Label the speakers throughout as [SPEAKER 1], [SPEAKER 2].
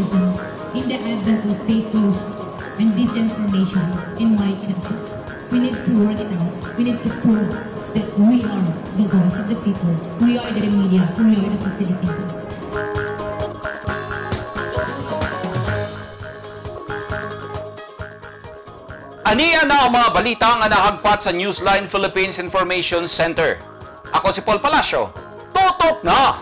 [SPEAKER 1] terrorism in the advent of fake news and disinformation in my country. We need to work it out. We need to prove that we are the voice of the people. We are the media. We are the facilitators.
[SPEAKER 2] Aniya na ang mga balita nga nahagpat sa Newsline Philippines Information Center. Ako si Paul Palacio. Totok na!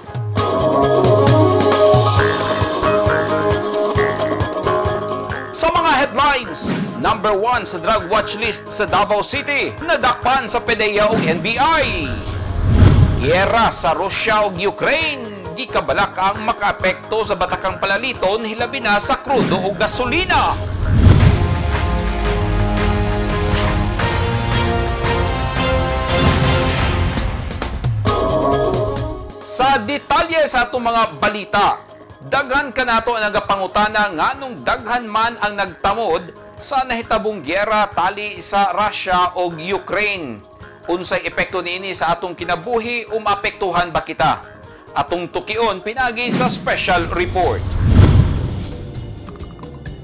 [SPEAKER 2] Sa mga headlines, number 1 sa drug watch list sa Davao City, nadakpan sa PDEA o NBI. Giyera sa Russia o Ukraine, di kabalak ang makaapekto sa batakang palaliton hilabi na sa krudo o gasolina. Sa detalye sa atong mga balita, daghan ka nato ang nagapangutana nga nung daghan man ang nagtamod sa nahitabong gyera tali sa Russia o Ukraine. Unsay epekto niini sa atong kinabuhi o maapektuhan ba kita? Atong tukion pinagi sa special report.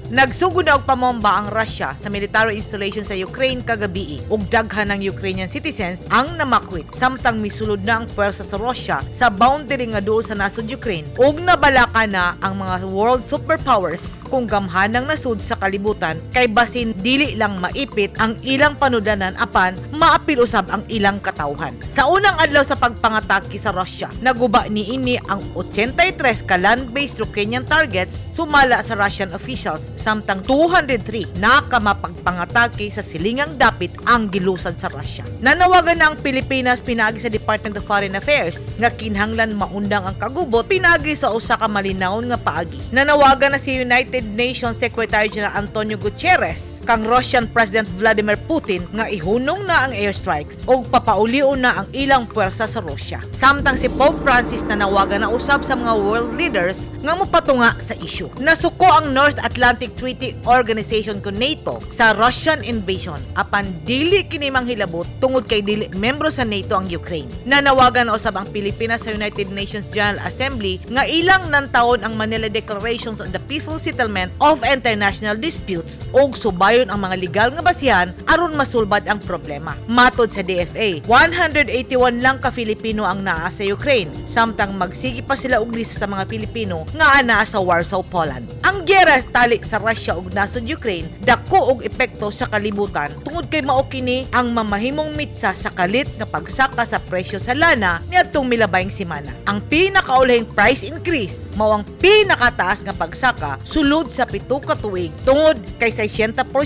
[SPEAKER 3] Nagsugod na og pamomba ang Russia sa military installation sa Ukraine kagabi ug daghan ng Ukrainian citizens ang namakwit samtang misulod na ang pwersa sa Russia sa boundary nga duol sa nasod Ukraine ug nabalaka na ang mga world superpowers kung gamhanang nasud sa kalibutan kay basin dili lang maipit ang ilang panudanan apan maapil usab ang ilang katawhan. Sa unang adlaw sa pagpangatake sa Russia, naguba niini ang 83 ka land-based Ukrainian targets sumala sa Russian officials samtang 203 na kamapagpangatake sa silingang dapit ang gilusan sa Russia. Nanawagan na ang Pilipinas pinagi sa Department of Foreign Affairs nga kinahanglan maundang ang kagubot pinagi sa usa ka malinawon nga paagi. Nanawagan na si United Nations Secretary General Antonio Guterres kang Russian President Vladimir Putin nga ihunong na ang airstrikes o papaulion na ang ilang puwersa sa Russia. Samtang si Pope Francis nanawagan na usab sa mga world leaders nga mopatunga sa issue. Nasuko ang North Atlantic Treaty Organization ko NATO sa Russian invasion apan dili kini manghilabot tungod kay dili membro sa NATO ang Ukraine. Nanawagan na usab ang Pilipinas sa United Nations General Assembly nga ilang nantawon ang Manila Declarations on the Peaceful Settlement of International Disputes ug subayon ang mga legal nga basihan aron masulbad ang problema. Matod sa DFA, 181 lang ka Filipino ang naa sa Ukraine, samtang magsigi pa sila og lista sa mga Pilipino nga anaa sa Warsaw, Poland. Ang gyera tali sa Russia ug nasod Ukraine dako og epekto sa kalibutan tungod kay mao kini ang mamahimong mitsa sa kalit nga pagsaka sa presyo sa lana niadtong milabayng semana. Ang pinakaulahing price increase mao ang pinakataas nga pagsaka sulod sa 7 ka tuig tungod kay 60%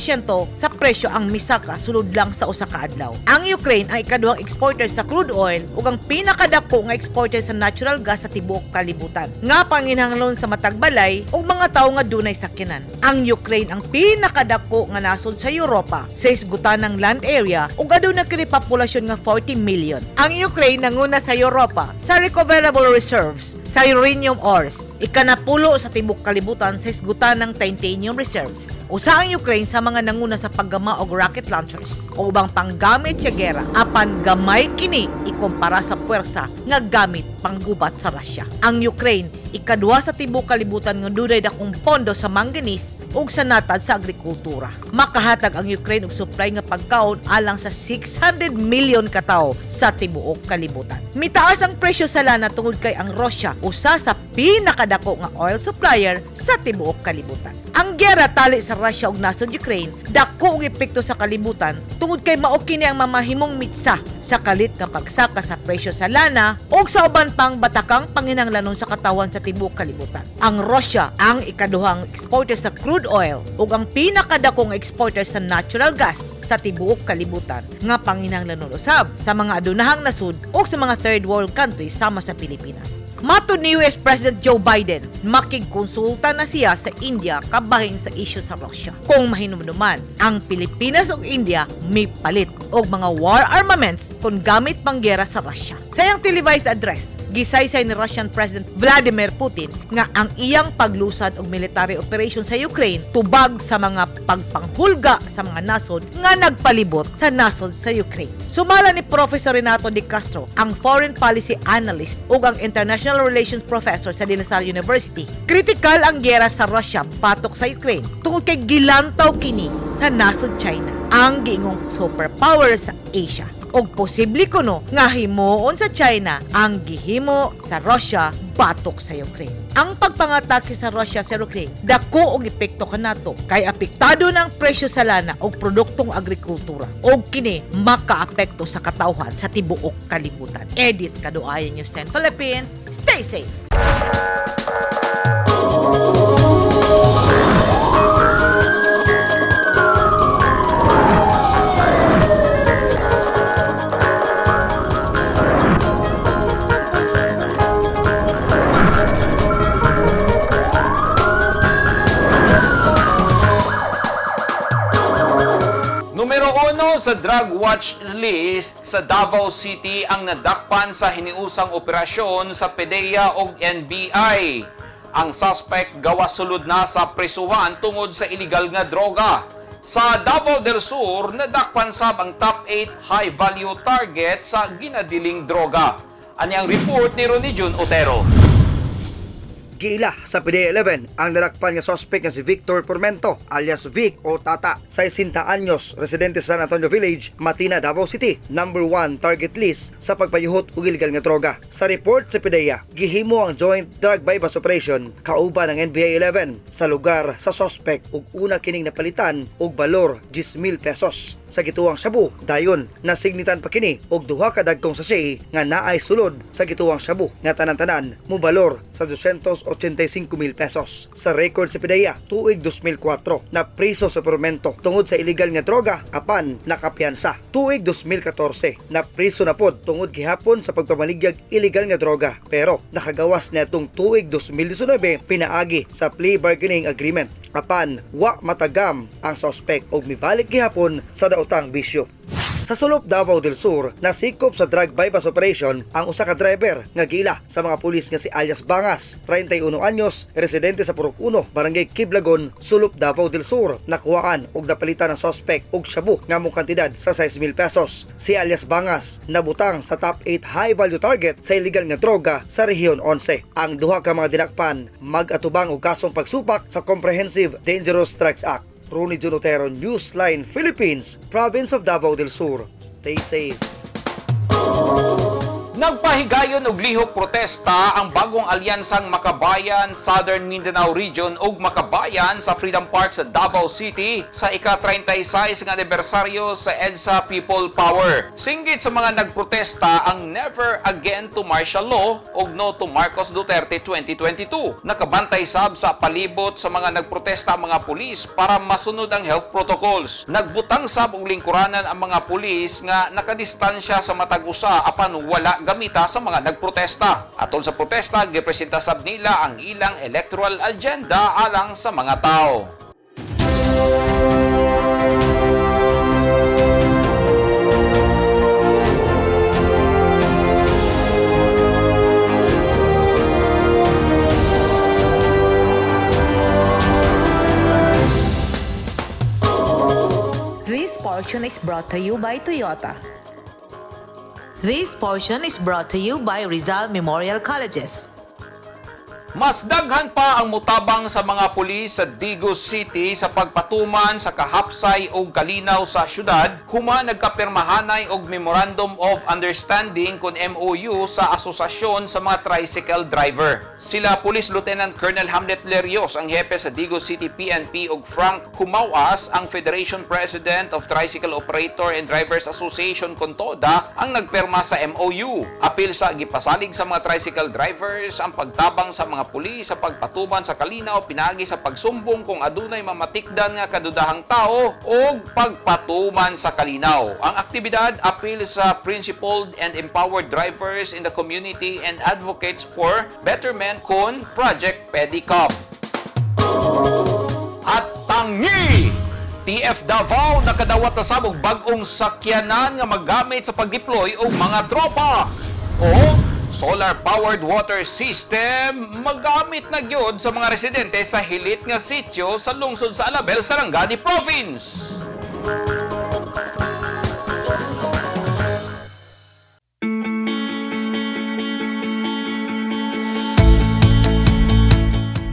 [SPEAKER 3] sa presyo ang misaka sulod lang sa usa ka adlaw. Ang Ukraine ang ikaduhang exporter sa crude oil ug ang pinakadako nga exporter sa natural gas sa tibuok kalibutan. Nga panginahanglan sa matag balay ug mga tawo nga dunay sakyanan. Ang Ukraine ang pinakadako nga nasod sa Europa sa isgutanang land area ug aduna kini populasyon nga 40 million. Ang Ukraine nanguna sa Europa sa recoverable reserves sa uranium ores, ikanapulo sa tibok kalibutan sa isgutanang titanium reserves. Usa ang Ukraine sa mga nanguna sa paggama og rocket launchers o ubang panggamit sa gera apan gamay kini ikumpara sa puwersa nga gamit panggubat sa Russia. Ang Ukraine ikaduha sa tibok kalibutan nga dunay dakong pondo sa manganese ug sa natad sa agrikultura. Makahatag ang Ukraine og supply nga pagkaon alang sa 600 million ka tawo sa tibuok kalibutan. Mitaas ang presyo sa lana tungod kay ang Russia usa sa pinakadako nga oil supplier sa tibuok kalibutan. Ang gera tali sa Russia ug nasod Ukraine dako og epekto sa kalibutan tungod kay mao kini ang mamahimong mitsa sa kalit nga pagsaka sa presyo sa lana ug sa uban pang batakang panginahanglanon sa katawan sa tibuok kalibutan. Ang Russia ang ikaduhang exporter sa crude oil ug ang pinakadako nga exporter sa natural gas sa tibuok kalibutan nga panginahanglanon usab sa mga adunahang nasud ug sa mga third world countries sama sa Pilipinas. Matod ni US President Joe Biden, makigkonsulta na siya sa India kabahin sa isyu sa Russia. Kung mahinumduman, ang Pilipinas ug India may palit og mga war armaments kung gamit panggera sa Russia. Sa iyang televised address, gisaysay ni Russian President Vladimir Putin nga ang iyang paglusad og military operation sa Ukraine tubag sa mga pagpanghulga sa mga nasod nga nagpalibot sa nasod sa Ukraine. Sumala ni Professor Renato De Castro, ang foreign policy analyst ug ang international relations professor sa De La Salle University. Kritikal ang giyera sa Russia batok sa Ukraine tungod kay gilantaw kini sa nasod China, ang giingong superpower sa Asia. Og posible kuno nga himuon sa China ang gihimo sa Russia batok sa Ukraine. Ang pagpangatake sa Russia sa Ukraine dako og epekto kanato kay apektado ng presyo sa lana og produktong agrikultura og kini makaapekto sa katawhan sa tibuok kalibutan. Edit Kaduayan News 10 Philippines. Stay safe.
[SPEAKER 2] Numero 1 sa drug watch list sa Davao City ang nadakpan sa hiniusang operasyon sa PDEA o NBI. Ang suspect gawa sulod na sa prisuhan tungod sa illegal nga droga. Sa Davao del Sur, nadakpan sab ang top 8 high-value target sa ginadiling droga. Anyang report ni Ronnie Jun Otero.
[SPEAKER 4] Giila sa PDEA 11 ang nadakpan nga suspect nga si Victor Pormento alias Vic o Tata, 60 anyos, residente sa San Antonio Village, Matina, Davao City, number 1 target list sa pagpayuhot og illegal nga droga. Sa report sa PDEA, gihimo ang joint drug bypass operation kauban ng NBI 11 sa lugar sa suspect ug una kining napalitan og balor 10,000 pesos. Sa gituang Shabu, dayon nasignitan pa kini og duha ka dagkong sachet nga naay sulod sa gituang Shabu nga tanan-tanan mo balor sa 285,000 pesos. Sa record sa PDEA, tuig 2004 na priso sa Pormento tungod sa illegal nga droga apan nakapiyansa. Tuig 2014 na priso na pod tungod gihapon sa pagpamaligyag illegal nga droga, pero nakagawas niadtong tuig 2019 pinaagi sa plea bargaining agreement. Apan wa matagam ang suspect og mibalik gihapon sa daotang bisyo. Sa sulop Davao del Sur, nasikop sa drug bypass operation ang usa ka driver nga gila sa mga pulis nga si alias Bangas, 31 anyos, residente sa Purok 1, Barangay Kiblagon, sulop Davao del Sur. Nakuhaan og napalitan ng suspect og shabu nga mong kantidad sa 6,000 pesos. Si alias Bangas nabutang sa top 8 high value target sa illegal nga droga sa Rehiyon 11. Ang duha ka mga dinakpan mag-atubang og kasong pagsupak sa Comprehensive Dangerous Drugs Act. Ronnie Jun Otero, Newsline Philippines, Province of Davao del Sur. Stay safe.
[SPEAKER 2] Nagpahigayon og lihok protesta ang bagong alyansang Makabayan Southern Mindanao Region ug Makabayan sa Freedom Park sa Davao City sa ika-36 nga anibersaryo sa EDSA People Power. Singgit sa mga nagprotesta ang Never Again to Martial Law ug No to Marcos Duterte 2022. Nakabantay sab sa palibot sa mga nagprotesta ang mga pulis para masunod ang health protocols. Nagbutang sab og lingkuranan ang mga pulis nga nakadistansya sa matag usa apan wala gamita sa mga nagprotesta. Atol sa protesta, gipresenta sab nila ang ilang electoral agenda alang sa mga tao.
[SPEAKER 3] This portion is brought to you by Toyota. This portion is brought to you by Rizal Memorial Colleges.
[SPEAKER 2] Mas daghan pa ang mutabang sa mga pulis sa Digos City sa pagpatuman sa kahapsay o kalinaw sa syudad human nagkapirmahanay og Memorandum of Understanding kon MOU sa asosasyon sa mga tricycle driver. Sila Police Lieutenant Colonel Hamlet Lerios ang hepe sa Digos City PNP ug Frank Humawas ang Federation President of Tricycle Operator and Drivers Association kon TODA ang nagpirma sa MOU. Apil sa gipasalig sa mga tricycle drivers ang pagtabang sa mga pulis sa pagpatuman sa kalinaw pinagi sa pagsumbong kung adunay mamatikdan nga kadudahang tao o pagpatuman sa kalinaw. Ang aktibidad apil sa principled and empowered drivers in the community and advocates for betterment kon Project Pedicab. At tangi! TF Davao nakadawat na sab og bag-ong sakyanan nga magamit sa pag-deploy og mga tropa. O solar-powered water system magamit na gyud sa mga residente sa hilit nga sitio sa lungsod sa Alabel, Sarangani Province.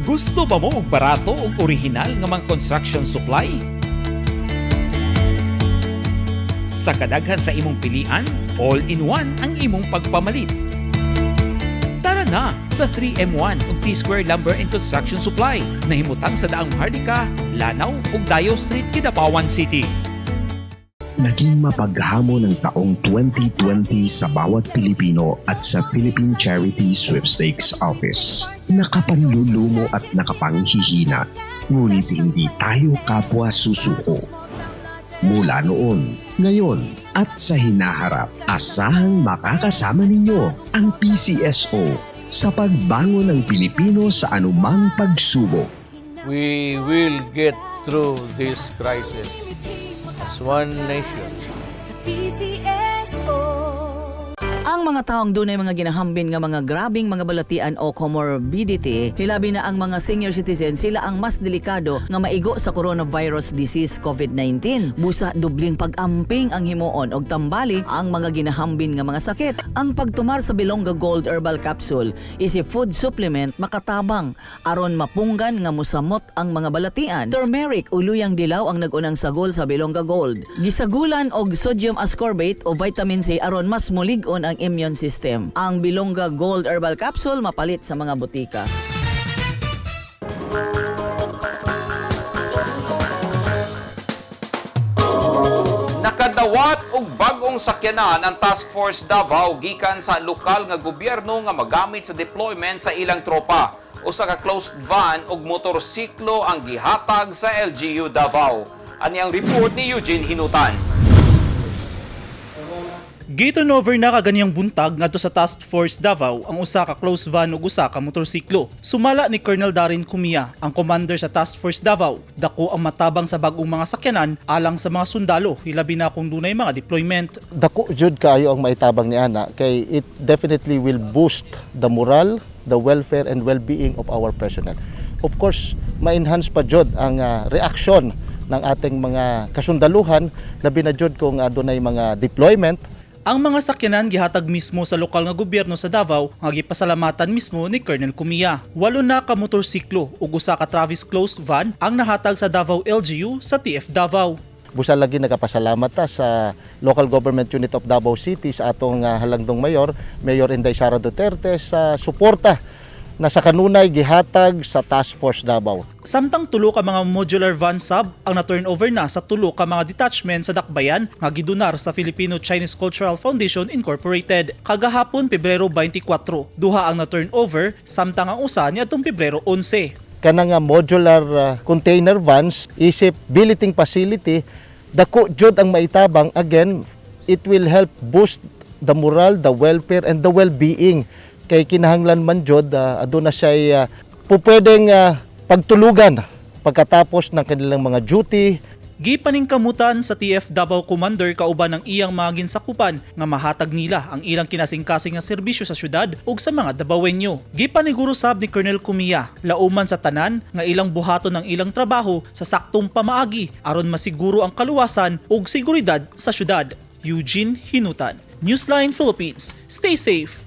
[SPEAKER 2] Gusto ba mo og barato ug orihinal nga mga construction supply? Sa kadaghan sa imong pilian, all-in-one ang imong pagpamalit. Tara na sa 3M1 ug T-Square Lumber and Construction Supply na himutang sa daang Hardika, Lanao ug Dayo Street, Kidapawan City.
[SPEAKER 5] Naging mapaghamon ng taong 2020 sa bawat Pilipino at sa Philippine Charity Sweepstakes Office. Nakapanlulumo at nakapanghihina, ngunit hindi tayo kapwa susuko. Mula noon, ngayon, at sa hinaharap, asahang makakasama ninyo ang PCSO sa pagbangon ng Pilipino sa anumang pagsubok.
[SPEAKER 6] We will get through this crisis as one nation.
[SPEAKER 7] Ang mga taong dunay mga ginahambin nga mga grabing mga balatian o comorbidity, hilabi na ang mga senior citizens, sila ang mas delikado nga maigo sa coronavirus disease COVID-19. Busa dubling pag-amping ang himuon og tambali ang mga ginahambin nga mga sakit. Ang pagtumar sa Bilonga Gold Herbal Capsule is a food supplement makatabang aron mapunggan nga musamot ang mga balatian. Turmeric uluyang dilaw ang nagunang sagol sa Bilonga Gold. Gisagulan og sodium ascorbate o vitamin C aron mas mulig-on ang immune system. Ang Bilonga Gold Herbal Capsule mapalit sa mga butika.
[SPEAKER 2] Nakadawat og bag-ong sakyanan ang Task Force Davao gikan sa lokal nga gobyerno nga magamit sa deployment sa ilang tropa. Usa ka closed van og motorsiklo ang gihatag sa LGU Davao. Ani ang report ni Eugene Hinutan.
[SPEAKER 8] Gi-turnover na kaganyang buntag ngadto sa Task Force Davao ang usa ka closed van ug usa ka motorsiklo. Sumala ni Colonel Darin Cumia, ang commander sa Task Force Davao. Dako ang matabang sa bag-ong mga sakyanan alang sa mga sundalo, hilabi na kung dunay mga deployment.
[SPEAKER 9] Dako jud kayo ang maitabang ni ana kay it definitely will boost the morale, the welfare and well-being of our personnel. Of course, ma-enhance pa jud ang reaksyon ng ating mga kasundaluhan labi na jud kung adunay mga deployment.
[SPEAKER 8] Ang mga sakyanan gihatag mismo sa lokal nga gobyerno sa Davao nga gipasalamatan mismo ni Colonel Cumia. 8 na ka motorsiklo ug usa ka Travis closed van ang nahatag sa Davao LGU sa TF Davao.
[SPEAKER 9] Busa lagi nagapasalamat ta sa Local Government Unit of Davao City sa atong halangdong mayor, Mayor Inday Sara Duterte sa suporta na sa kanunay gihatag sa Task Force Davao.
[SPEAKER 8] Samtang tulo ka mga modular van sub ang na-turnover na sa tulo ka mga detachment sa dakbayan nga gidunar sa Filipino-Chinese Cultural Foundation Incorporated. Kagahapon Pebrero 24, duha ang na-turnover samtang ang usa niadtong Pebrero 11.
[SPEAKER 9] Kana nga modular container vans isip billeting facility, dako jud ang maitabang. Again, it will help boost the morale, the welfare and the well-being. Kay kinahanglan man jud aduna siya pupwedeng pagtulugan pagkatapos ng kanilang mga duty.
[SPEAKER 8] Gipaningkamutan sa TF Davao Commander kauban ng iyang mga ginsakupan nga mahatag nila ang ilang kinasing-kasing nga serbisyo sa syudad ug sa mga Davaoenyo. Gipaniguro sab ni Colonel Cumia lauman sa tanan nga ilang buhaton ng ilang trabaho sa saktong pamaagi aron masiguro ang kaluwasan ug seguridad sa syudad. Eugene Hinutan, Newsline Philippines. Stay safe.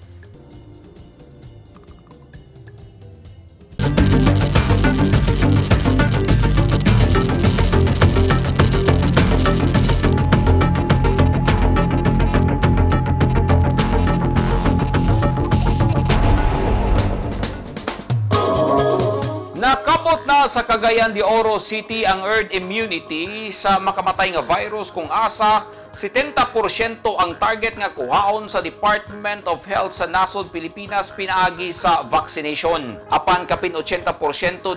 [SPEAKER 2] Nakabot na sa Cagayan de Oro City ang herd immunity sa makamatay nga virus kung asa 70% ang target nga kuhaon sa Department of Health sa nasod Pilipinas pinaagi sa vaccination. Apan kapin 80%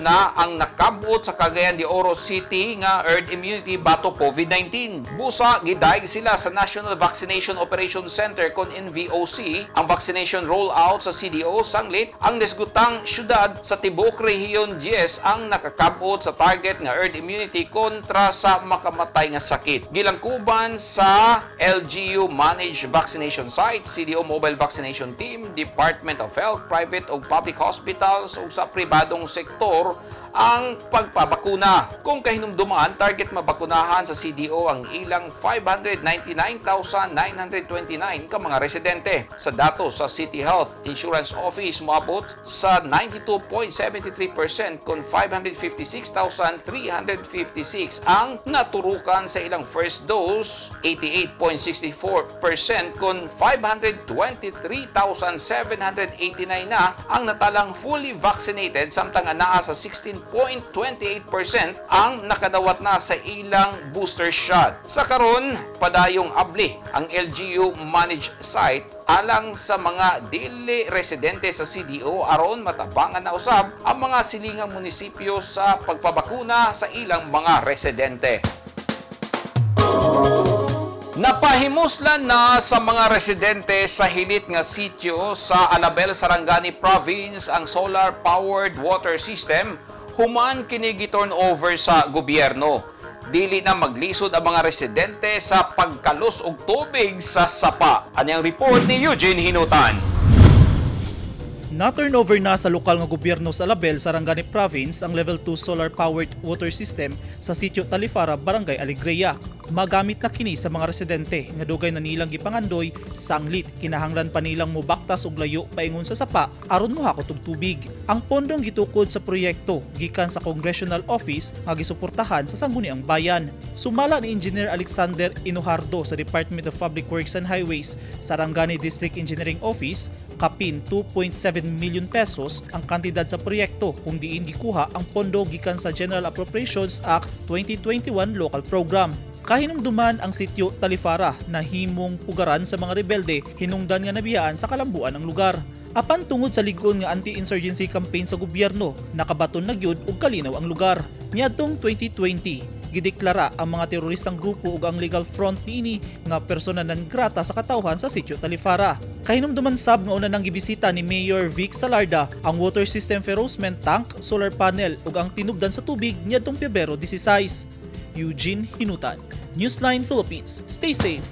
[SPEAKER 2] na ang nakabot sa Cagayan de Oro City nga herd immunity bato COVID-19. Busa gidayeg sila sa National Vaccination Operations Center kon NVOC ang vaccination rollout sa CDO sanglit ang nisgutang syudad sa tibuok rehiyon NGS ang nakakabot sa target nga herd immunity kontra sa makamatay nga sakit. Gilangkuban sa LGU Managed Vaccination Site, CDO Mobile Vaccination Team, Department of Health, private o public hospitals ug sa pribadong sektor ang pagpabakuna. Kung kahinumduman, target mabakunahan sa CDO ang ilang 599,929 ka mga residente. Sa datos sa City Health Insurance Office, moabot sa 92.73% kung 556,356 ang naturukan sa ilang first dose, 88.64% kung 523,789 na ang natalang fully vaccinated, samtang anaa sa 16.28% ang nakadawat na sa ilang booster shot. Sa karon, padayong abli ang LGU managed site alang sa mga dili residente sa CDO aron matabangan na usab ang mga silingang munisipyo sa pagpabakuna sa ilang mga residente. Napahimuslan na sa mga residente sa hilit nga sitio sa Alabel, Sarangani Province ang solar-powered water system human kini gi-turn over sa gobyerno. Dili na maglisod ang mga residente sa pagkalos og tubig sa sapa. Anyang report ni Eugene Hinutan.
[SPEAKER 8] Na-turnover na sa lokal nga gobyerno sa Alabel, Sarangani Province ang Level 2 solar-powered water system sa sitio Talifara, Barangay Alegria. Magamit na kini sa mga residente nga dugay na nilang gipangandoy sanglit kinahanglan pa nilang mobaktas og layo paingon sa sapa aron mohakot og tubig. Ang pondong gitukod sa proyekto gikan sa Congressional Office nga gisuportahan sa sangguniang bayan. Sumala ni Engineer Alexander Inuhardo sa Department of Public Works and Highways, Sarangani District Engineering Office, kapin 2.7 million pesos ang kantidad sa proyekto kung diin gikuha ang pondo gikan sa General Appropriations Act 2021 local program. Kahinumduman ang sitio Talifara na himong pugaran sa mga rebelde, hinungdan nga nabiyaan sa kalambuan ang lugar. Apan tungod sa ligon nga anti-insurgency campaign sa gobyerno, nakabaton na gyud og kalinaw ang lugar. Niadtong 2020, gideklara ang mga teroristang grupo ug ang legal front niini nga persona non grata sa katawhan sa sitio Talifara. Kahinumduman sab nga una nang gibisita ni Mayor Vic Salarda ang water system ferocement tank, solar panel ug ang tinubdan sa tubig niadtong Pebrero 16. Eugene Hinutan, Newsline Philippines. Stay safe.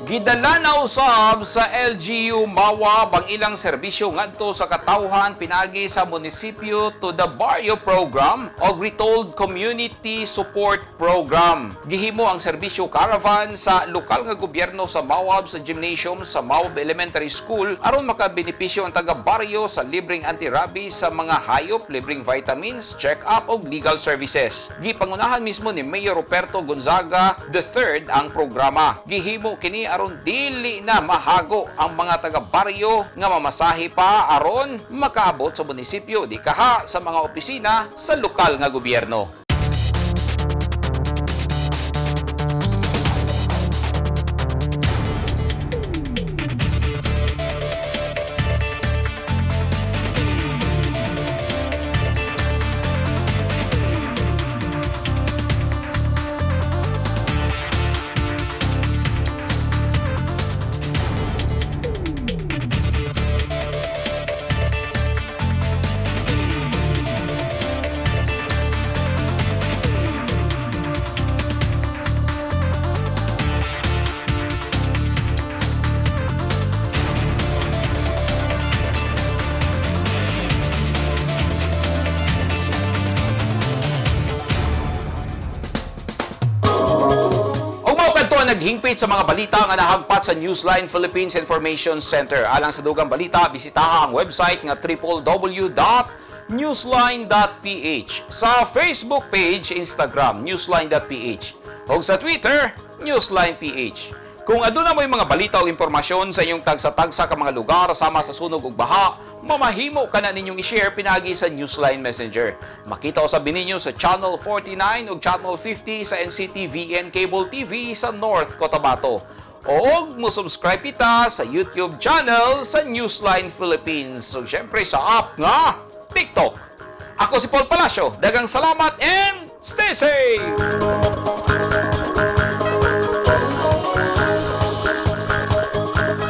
[SPEAKER 2] Gidala na usab sa LGU Mawab ang ilang serbisyo ngadto sa katawhan pinagi sa munisipyo to the Barrio Program o Retold Community Support Program. Gihimo ang serbisyo caravan sa lokal nga gobyerno sa Mawab sa gymnasium sa Mawab Elementary School aron makabenepisyo ang taga-baryo sa libreng anti-rabies sa mga hayop, libreng vitamins, check-up o legal services. Gipangunahan mismo ni Mayor Roberto Gonzaga III ang programa. Gihimo kini aron dili na mahago ang mga taga-baryo nga mamasahe pa aron makaabot sa munisipyo di kaha sa mga opisina sa lokal nga gobyerno. Naghingpit sa mga balita nga nahagpat sa Newsline Philippines Information Center. Alang sa dugang balita, bisitaha ang website nga www.newsline.ph, sa Facebook page, Instagram, newsline.ph, o sa Twitter, newsline.ph. Kung aduna mo'y mga balita o impormasyon sa inyong tagsa-tagsa ka mga lugar sama sa sunog ug baha, mamahimo ka na ninyong i-share pinagi sa Newsline Messenger. Makita usab ninyo sa Channel 49 ug Channel 50 sa NCTVN Cable TV sa North Cotabato. O mo-subscribe kita sa YouTube channel sa Newsline Philippines. So syempre sa app nga TikTok. Ako si Paul Palacio. Dagang salamat and stay safe!